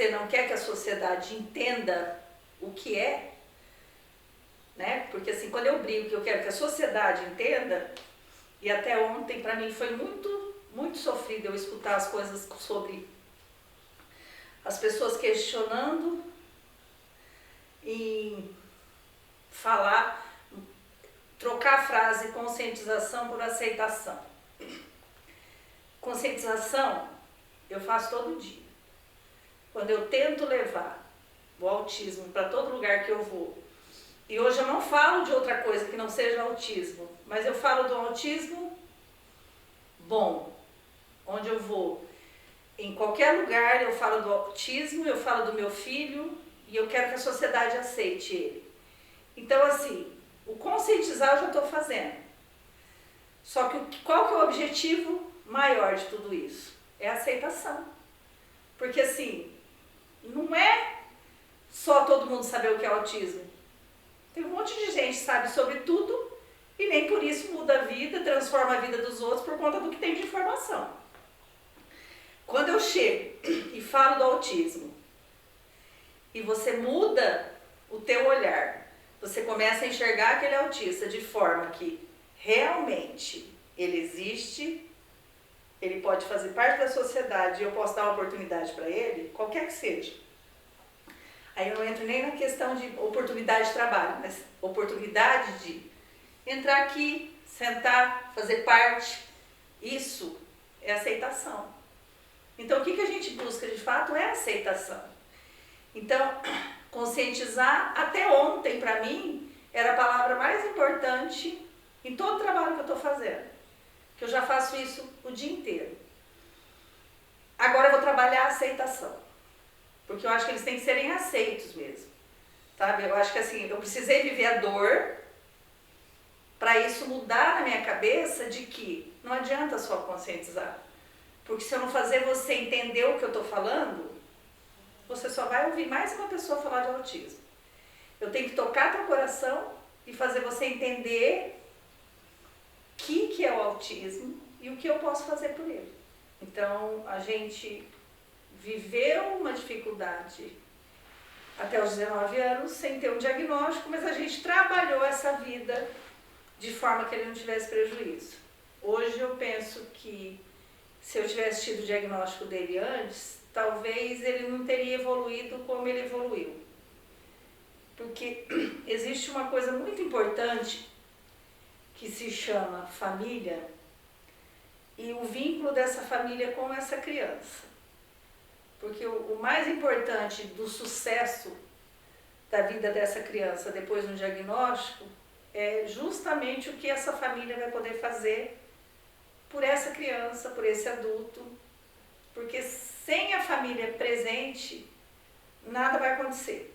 você não quer que a sociedade entenda o que é, né? Porque assim, quando eu brigo que eu quero que a sociedade entenda, e até ontem para mim foi muito sofrido eu escutar as coisas sobre as pessoas questionando e falar, trocar a frase conscientização por aceitação. Conscientização eu faço todo dia. Quando eu tento levar o autismo para todo lugar que eu vou, e hoje eu não falo de outra coisa que não seja autismo, mas eu falo do autismo bom, onde eu vou. Em qualquer lugar eu falo do autismo, eu falo do meu filho e eu quero que a sociedade aceite ele. Então assim, o conscientizar eu já estou fazendo. Só que qual que é o objetivo maior de tudo isso? É a aceitação. Porque assim, não é só todo mundo saber o que é autismo. Tem um monte de gente que sabe sobre tudo e nem por isso muda a vida, transforma a vida dos outros por conta do que tem de informação. Quando eu chego e falo do autismo e você muda o teu olhar, você começa a enxergar aquele autista de forma que realmente ele existe, ele pode fazer parte da sociedade e eu posso dar uma oportunidade para ele, qualquer que seja. Aí eu não entro nem na questão de oportunidade de trabalho, mas oportunidade de entrar aqui, sentar, fazer parte. Isso é aceitação. Então o que a gente busca de fato é aceitação. Então, conscientizar, até ontem para mim, era a palavra mais importante em todo o trabalho que eu estou fazendo. Que eu já faço isso o dia inteiro. Agora eu vou trabalhar a aceitação. Porque eu acho que eles têm que serem aceitos mesmo. Sabe? Eu acho que assim, eu precisei viver a dor para isso mudar na minha cabeça de que não adianta só conscientizar. Porque se eu não fazer você entender o que eu estou falando, você só vai ouvir mais uma pessoa falar de autismo. Eu tenho que tocar teu coração e fazer você entender o que é o autismo e o que eu posso fazer por ele. Então, a gente viveu uma dificuldade até os 19 anos sem ter um diagnóstico, mas a gente trabalhou essa vida de forma que ele não tivesse prejuízo. Hoje eu penso que se eu tivesse tido o diagnóstico dele antes, talvez ele não teria evoluído como ele evoluiu. Porque existe uma coisa muito importante que se chama família e o vínculo dessa família com essa criança. Porque o mais importante do sucesso da vida dessa criança depois do diagnóstico é justamente o que essa família vai poder fazer por essa criança, por esse adulto. Porque sem a família presente, nada vai acontecer.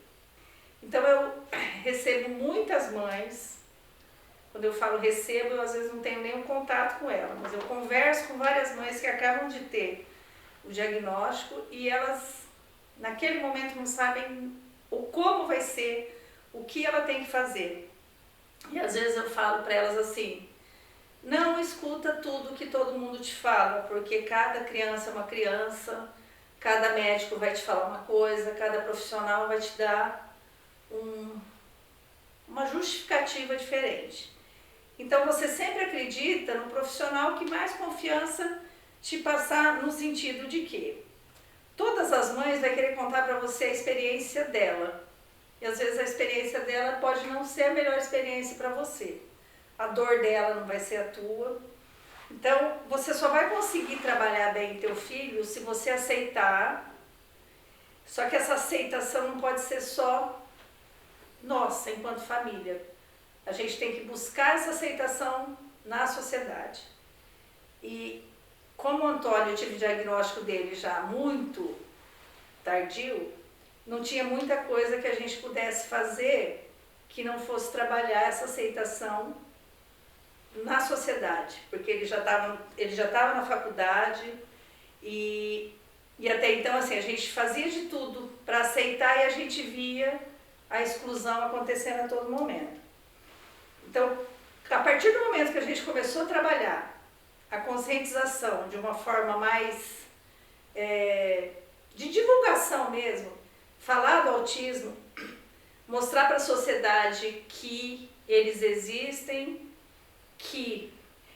Então eu recebo muitas mães, quando eu falo recebo, eu às vezes não tenho nenhum contato com ela, mas eu converso com várias mães que acabam de ter o diagnóstico e elas naquele momento não sabem o como vai ser, o que ela tem que fazer. E às vezes eu falo para elas assim, não escuta tudo que todo mundo te fala, porque cada criança é uma criança, cada médico vai te falar uma coisa, cada profissional vai te dar uma justificativa diferente. Então você sempre acredita no profissional que mais confiança te passar no sentido de que todas as mães vão querer contar para você a experiência dela. E às vezes a experiência dela pode não ser a melhor experiência para você. A dor dela não vai ser a tua. Então você só vai conseguir trabalhar bem teu filho se você aceitar. Só que essa aceitação não pode ser só nossa, enquanto família. A gente tem que buscar essa aceitação na sociedade. E como o Antônio, eu tive o diagnóstico dele já muito tardio, não tinha muita coisa que a gente pudesse fazer que não fosse trabalhar essa aceitação na sociedade, porque ele já estava na faculdade e até então assim, a gente fazia de tudo para aceitar e a gente via a exclusão acontecendo a todo momento. Então, a partir do momento que a gente começou a trabalhar a conscientização de uma forma mais de divulgação mesmo, falar do autismo, mostrar para a sociedade que eles existem, que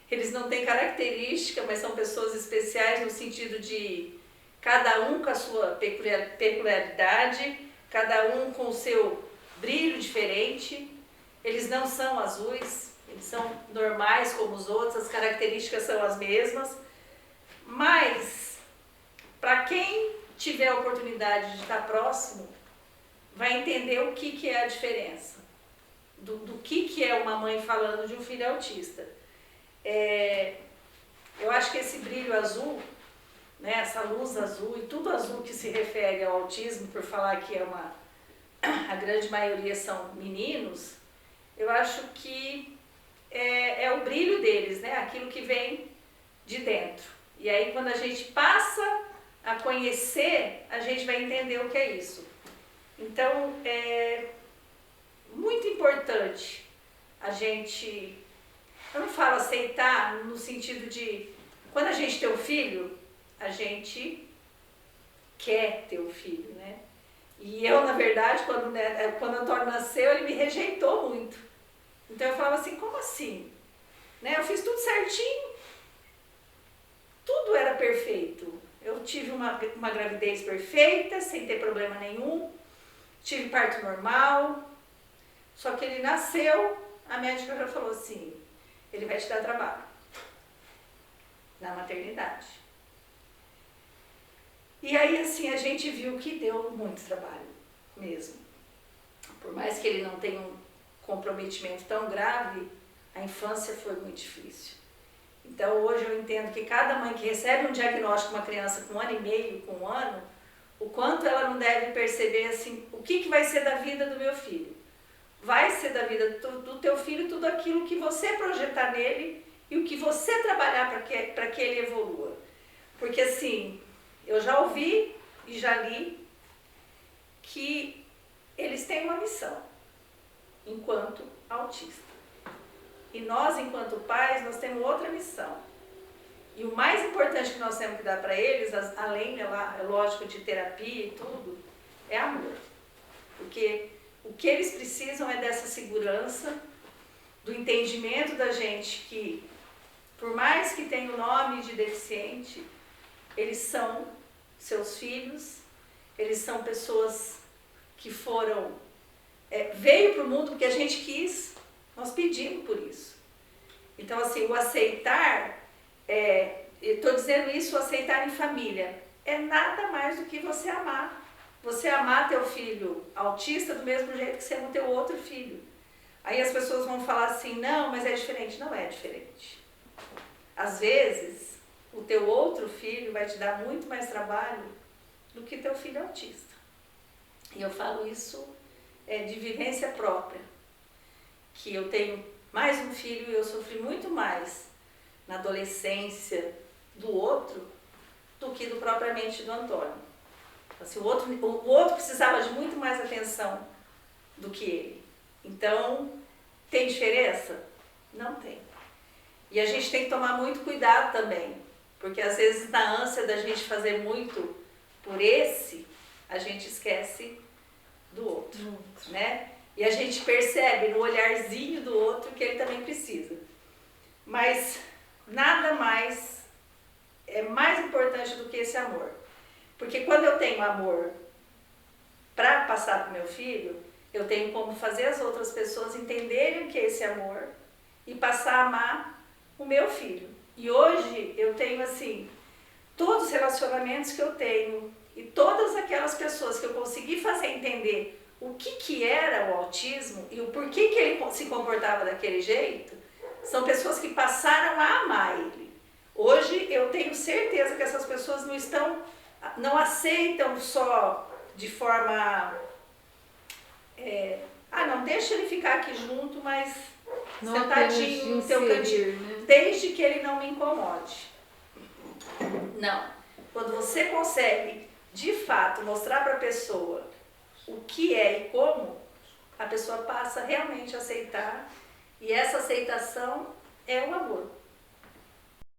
eles não têm característica, mas são pessoas especiais no sentido de cada um com a sua peculiaridade, cada um com o seu brilho diferente. Eles não são azuis, eles são normais como os outros, as características são as mesmas. Mas, para quem tiver a oportunidade de estar próximo, vai entender o que é a diferença. Do que é uma mãe falando de um filho autista. Eu acho que esse brilho azul, né, essa luz azul e tudo azul que se refere ao autismo, por falar que a grande maioria são meninos, eu acho que é o brilho deles, né, aquilo que vem de dentro. E aí quando a gente passa a conhecer, a gente vai entender o que é isso. Então, é muito importante a gente, eu não falo aceitar no sentido de, quando a gente tem um filho, a gente quer ter um filho, né? E eu, na verdade, quando o Antônio nasceu, ele me rejeitou muito. Então eu falava assim, como assim? Né? Eu fiz tudo certinho, tudo era perfeito. Eu tive uma gravidez perfeita, sem ter problema nenhum, tive parto normal, só que ele nasceu, a médica já falou assim, ele vai te dar trabalho na maternidade. E aí assim a gente viu que deu muito trabalho mesmo. Por mais que ele não tenha um comprometimento tão grave, a infância foi muito difícil. Então hoje eu entendo que cada mãe que recebe um diagnóstico de uma criança com 1 ano e meio, com 1 ano, o quanto ela não deve perceber assim, o que vai ser da vida do meu filho. Vai ser da vida do teu filho tudo aquilo que você projetar nele e o que você trabalhar para que ele evolua. Porque assim, eu já ouvi e já li que eles têm uma missão enquanto autista. E nós, enquanto pais, nós temos outra missão. E o mais importante que nós temos que dar para eles, além, é lógico, de terapia e tudo, é amor. Porque o que eles precisam é dessa segurança, do entendimento da gente que, por mais que tenha o nome de deficiente, eles são seus filhos, eles são pessoas que foram, veio para o mundo porque a gente quis, nós pedimos por isso. Então, assim, o aceitar, estou dizendo isso, o aceitar em família, é nada mais do que você amar. Você amar teu filho autista do mesmo jeito que você ama teu outro filho. Aí as pessoas vão falar assim, não, mas é diferente. Não é diferente. Às vezes, o teu outro filho vai te dar muito mais trabalho do que teu filho autista. E eu falo isso de vivência própria. Que eu tenho mais um filho e eu sofri muito mais na adolescência do outro do que propriamente do Antônio. Assim, o outro precisava de muito mais atenção do que ele. Então, tem diferença? Não tem. E a gente tem que tomar muito cuidado também, porque às vezes na ânsia da gente fazer muito por esse, a gente esquece do outro, né? E a gente percebe no olharzinho do outro que ele também precisa. Mas nada mais é mais importante do que esse amor. Porque quando eu tenho amor para passar para o meu filho, eu tenho como fazer as outras pessoas entenderem o que é esse amor e passar a amar o meu filho. E hoje eu tenho assim, todos os relacionamentos que eu tenho e todas aquelas pessoas que eu consegui fazer entender o que era o autismo e o porquê que ele se comportava daquele jeito, são pessoas que passaram a amar ele. Hoje eu tenho certeza que essas pessoas não aceitam só de forma, não, deixa ele ficar aqui junto, mas não sentadinho no teu cantinho, né? Desde que ele não me incomode. Não, quando você consegue de fato mostrar para a pessoa o que é e como, a pessoa passa realmente a aceitar, e essa aceitação é o amor.